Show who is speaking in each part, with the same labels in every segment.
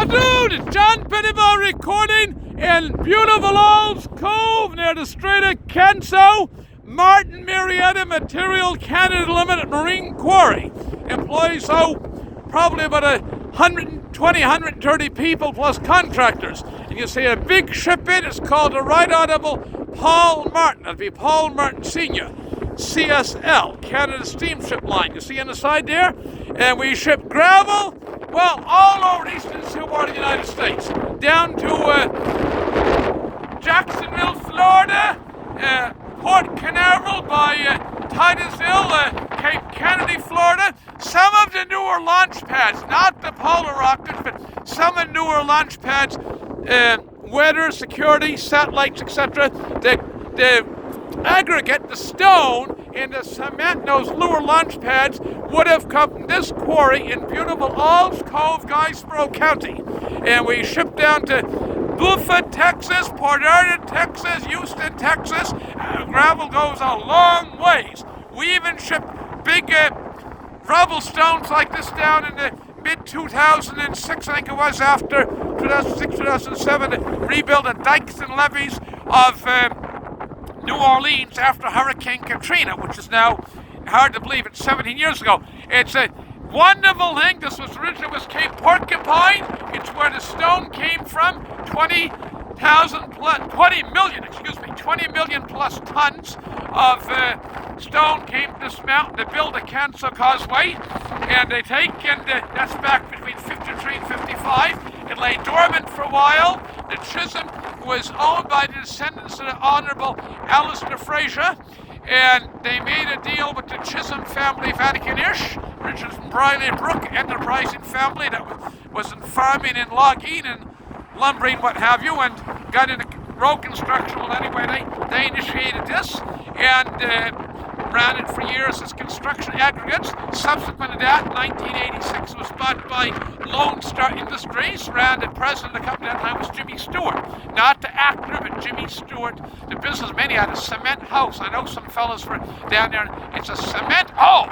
Speaker 1: Dude, it's John Pettipas recording in beautiful Aulds, Cove near the Strait of Canso. Martin Marietta Material Canada Limited Marine Quarry employs probably about 120, 130 people plus contractors. And you see a big ship in, it's called the Right Honourable Paul Martin. It'll be Paul Martin Senior, CSL, Canada Steamship Line. You see on the side there? And we ship gravel, well, all over the eastern seaboard of the United States, down to Jacksonville, Florida, Port Canaveral by Titusville, Cape Kennedy, Florida. Some of the newer launch pads, not the polar rockets, but some of the newer launch pads, weather, security, satellites, etc. The aggregate, the stone, and the cement, those newer launch pads would have come from this quarry in beautiful Aulds, Cove, Guysborough County. And we shipped down to Buford, Texas, Port Arthur, Texas, Houston, Texas. Gravel goes a long ways. We even shipped big rubble stones like this down in the mid-2006, I think it was, after 2006, 2007, to rebuild the dikes and levees of New Orleans after Hurricane Katrina, which is now hard to believe it's 17 years ago. It's a wonderful thing. This was originally Cape Porcupine. It's where the stone came from. 20 million plus tons of stone came to this mountain to build the Canso Causeway. And they that's back between 53 and 55. It lay dormant for a while. The Chisholm was owned by the descendants of the Honourable Alistair Fraser. And they made a deal with the Chisholm family, Vatican-ish, Richard and Briley Brook, enterprising family that was in farming and logging and lumbering, what have you, and got into road construction. Well, anyway, they initiated this and ran it for years as construction aggregates. Subsequent to that, 1986, it was bought by Lone Star Industries. The president of the company at that time was Jimmy Stewart. Not the actor, but Jimmy Stewart, the businessman. He had a cement house. I know some fellas were down there. It's a cement hole.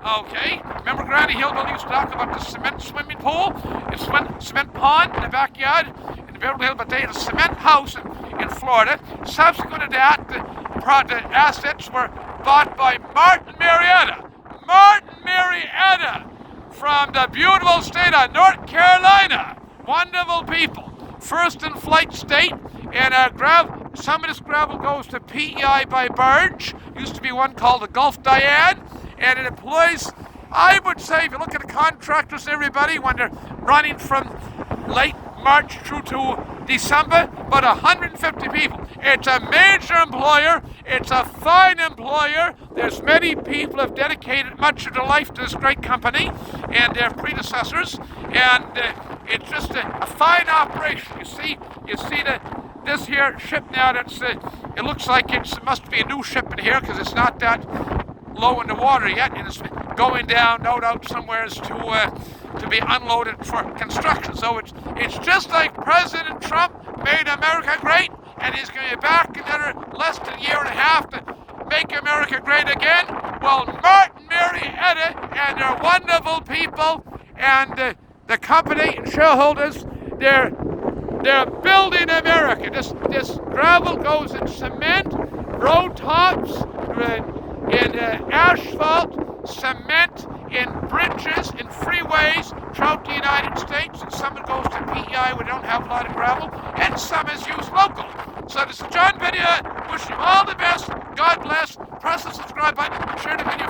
Speaker 1: Okay, remember Granny Hillbilly used to talk about the cement swimming pool? It's cement pond in the backyard in the Beverly Hills, but they had a cement house in Florida. Subsequent to that, the assets were bought by Martin Marietta. Martin Marietta from the beautiful state of North Carolina. Wonderful people. First in flight state, and some of this gravel goes to PEI by barge. Used to be one called the Gulf Diane. And it employs, I would say, if you look at the contractors and everybody, when they're running from late March through to December, about 150 people. It's a major employer. It's a fine employer. There's many people who have dedicated much of their life to this great company and their predecessors. And it's just a fine operation. You see this here ship now, it looks like it must be a new ship in here because it's not that low in the water yet, and it's going down, no doubt, somewhere to be unloaded for construction. So it's just like President Trump made America great, and he's going to be back another less than a year and a half to make America great again. Well, Martin Marietta and their wonderful people and the company and shareholders, they're building America. This gravel goes in cement, road tops, in asphalt, cement, in bridges, in freeways throughout the United States, and some it goes to PEI. We don't have a lot of gravel, and some is used local. So this is John Pettipas. Wish you all the best. God bless. Press the subscribe button. Share the video.